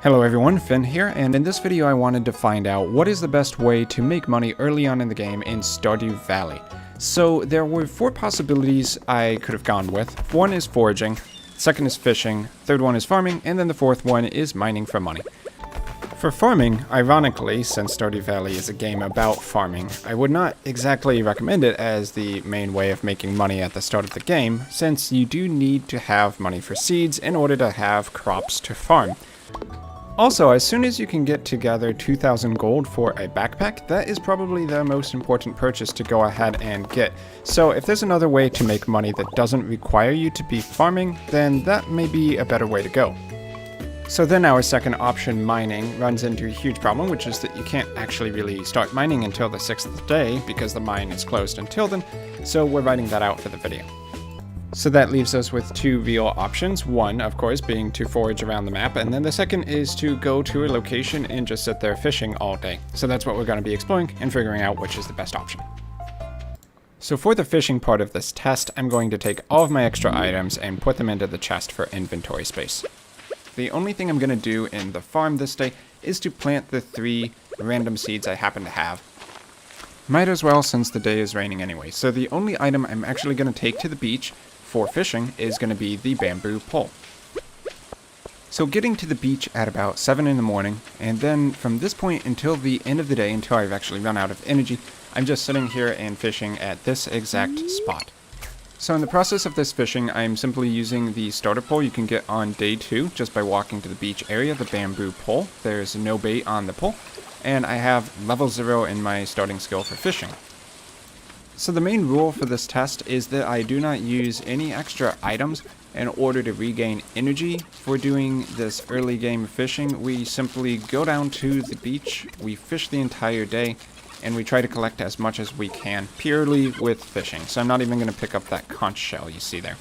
Hello everyone, Finn here, and in this video I wanted to find out what is the best way to make money early on in the game in Stardew Valley. So there were 4 possibilities I could have gone with. One is foraging, second is fishing, third one is farming, and then the fourth one is mining for money. For farming, ironically, since Stardew Valley is a game about farming, I would not exactly recommend it as the main way of making money at the start of the game, since you do need to have money for seeds in order to have crops to farm. Also, as soon as you can get together 2,000 gold for a backpack, that is probably the most important purchase to go ahead and get. So if there's another way to make money that doesn't require you to be farming, then that may be a better way to go. So then our second option, mining, runs into a huge problem, which is that you can't actually really start mining until the 6th day because the mine is closed until then, so we're writing that out for the video. So that leaves us with 2 real options. One, of course, being to forage around the map, and then the second is to go to a location and just sit there fishing all day. So that's what we're going to be exploring and figuring out which is the best option. So for the fishing part of this test, I'm going to take all of my extra items and put them into the chest for inventory space. The only thing I'm going to do in the farm this day is to plant the 3 random seeds I happen to have. Might as well since the day is raining anyway. So the only item I'm actually going to take to the beach for fishing is going to be the bamboo pole. So getting to the beach at about 7 in the morning, and then from this point until the end of the day, until I've actually run out of energy, I'm just sitting here and fishing at this exact spot. So in the process of this fishing, I'm simply using the starter pole you can get on day 2 just by walking to the beach area, the bamboo pole. There's no bait on the pole, and I have level 0 in my starting skill for fishing. So the main rule for this test is that I do not use any extra items in order to regain energy for doing this early game fishing. We simply go down to the beach, we fish the entire day, and we try to collect as much as we can purely with fishing. So I'm not even going to pick up that conch shell you see there.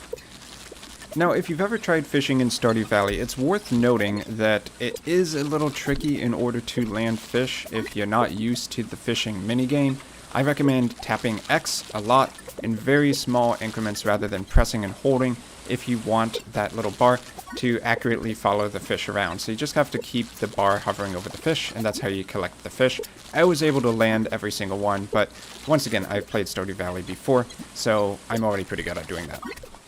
Now, if you've ever tried fishing in Stardew Valley, it's worth noting that it is a little tricky in order to land fish if you're not used to the fishing minigame. I recommend tapping X a lot in very small increments rather than pressing and holding if you want that little bar to accurately follow the fish around. So you just have to keep the bar hovering over the fish, and that's how you collect the fish. I was able to land every single one, but once again, I've played Stardew Valley before, so I'm already pretty good at doing that.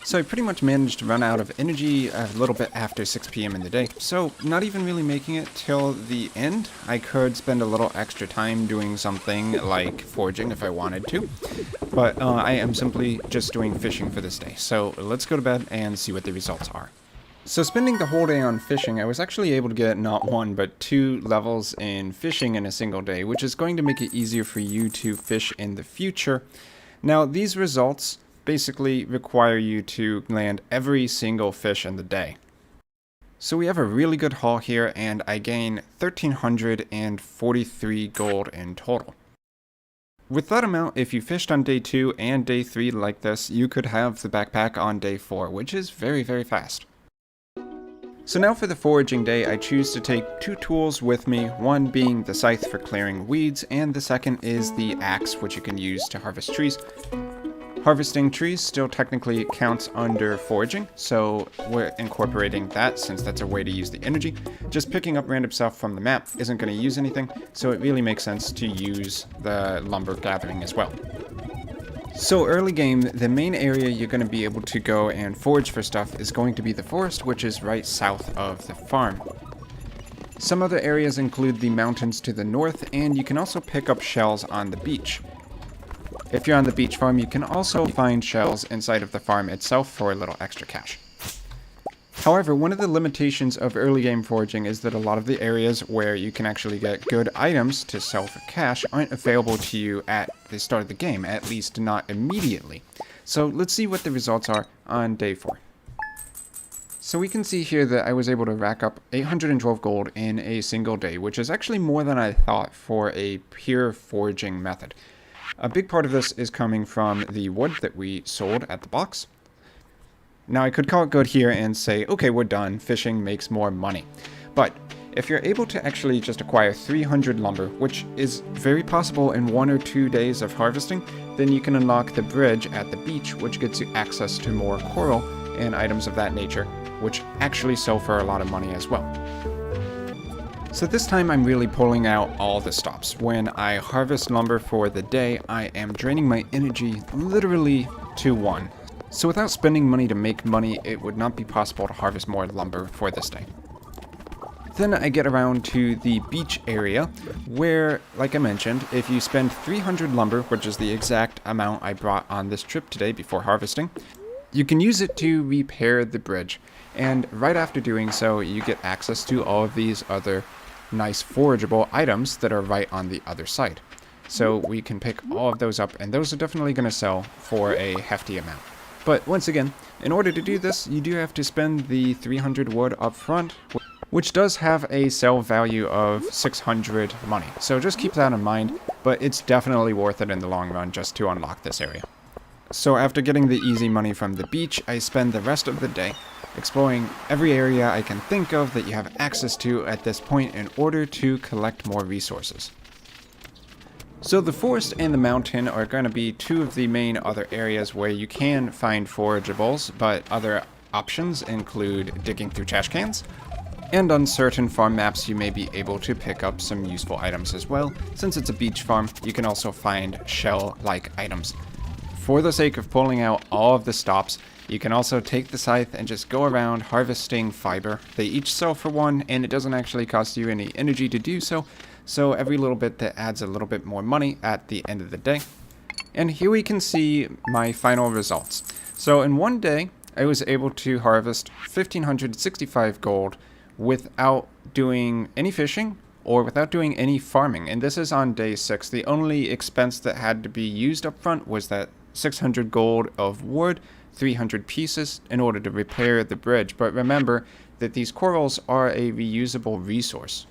So I pretty much managed to run out of energy a little bit after 6 p.m. in the day, so not even really making it till the end. I could spend a little extra time doing something like foraging if I wanted to, but I am simply just doing fishing for this day. So let's go to bed and see what the results are. So spending the whole day on fishing, I was actually able to get not 1 but 2 levels in fishing in a single day, which is going to make it easier for you to fish in the future. Now these results basically require you to land every single fish in the day. So we have a really good haul here, and I gain 1,343 gold in total. With that amount, if you fished on day 2 and day 3 like this, you could have the backpack on day 4, which is very, very fast. So now for the foraging day, I choose to take 2 tools with me, one being the scythe for clearing weeds, and the second is the axe, which you can use to harvest trees. Harvesting trees still technically counts under foraging, so we're incorporating that since that's a way to use the energy. Just picking up random stuff from the map isn't going to use anything, so it really makes sense to use the lumber gathering as well. So early game, the main area you're going to be able to go and forage for stuff is going to be the forest, which is right south of the farm. Some other areas include the mountains to the north, and you can also pick up shells on the beach. If you're on the beach farm, you can also find shells inside of the farm itself for a little extra cash. However, one of the limitations of early game foraging is that a lot of the areas where you can actually get good items to sell for cash aren't available to you at the start of the game, at least not immediately. So let's see what the results are on day 4. So we can see here that I was able to rack up 812 gold in a single day, which is actually more than I thought for a pure foraging method. A big part of this is coming from the wood that we sold at the box. Now I could call it good here and say, okay, we're done, fishing makes more money. But if you're able to actually just acquire 300 lumber, which is very possible in 1 or 2 days of harvesting, then you can unlock the bridge at the beach, which gets you access to more coral and items of that nature, which actually sell for a lot of money as well. So this time I'm really pulling out all the stops. When I harvest lumber for the day, I am draining my energy literally to 1. So without spending money to make money, it would not be possible to harvest more lumber for this day. Then I get around to the beach area, where, like I mentioned, if you spend 300 lumber, which is the exact amount I brought on this trip today before harvesting, you can use it to repair the bridge. And right after doing so, you get access to all of these other nice forageable items that are right on the other side. So we can pick all of those up, and those are definitely going to sell for a hefty amount. But once again, in order to do this, you do have to spend the 300 wood up front, which does have a sell value of 600 money. So just keep that in mind, but it's definitely worth it in the long run just to unlock this area. So after getting the easy money from the beach, I spend the rest of the day exploring every area I can think of that you have access to at this point in order to collect more resources. So the forest and the mountain are going to be two of the main other areas where you can find forageables, but other options include digging through trash cans, and on certain farm maps you may be able to pick up some useful items as well. Since it's a beach farm, you can also find shell-like items. For the sake of pulling out all of the stops, you can also take the scythe and just go around harvesting fiber. They each sell for 1, and it doesn't actually cost you any energy to do so, so every little bit that adds a little bit more money at the end of the day. And here we can see my final results. So in one day, I was able to harvest 1,565 gold without doing any fishing or without doing any farming, and this is on day 6. The only expense that had to be used up front was that 600 gold of wood, 300 pieces, in order to repair the bridge. But remember that these corals are a reusable resource.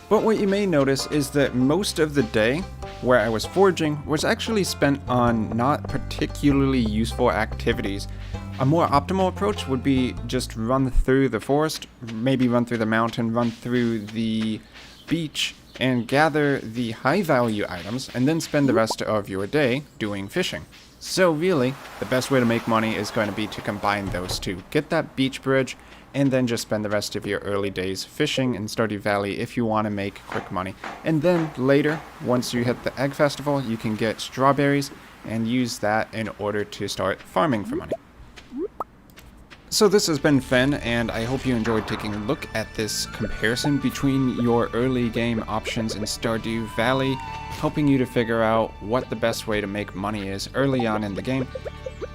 But what you may notice is that most of the day where I was foraging was actually spent on not particularly useful activities. A more optimal approach would be just run through the forest, maybe run through the mountain, run through the beach, and gather the high value items, and then spend the rest of your day doing fishing. So really, the best way to make money is going to be to combine those two. Get that beach bridge, and then just spend the rest of your early days fishing in Stardew Valley if you want to make quick money. And then later, once you hit the egg festival, you can get strawberries and use that in order to start farming for money. So this has been Fen, and I hope you enjoyed taking a look at this comparison between your early game options in Stardew Valley, helping you to figure out what the best way to make money is early on in the game.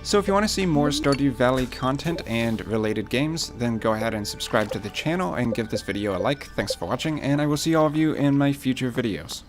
So if you want to see more Stardew Valley content and related games, then go ahead and subscribe to the channel and give this video a like. Thanks for watching, and I will see all of you in my future videos.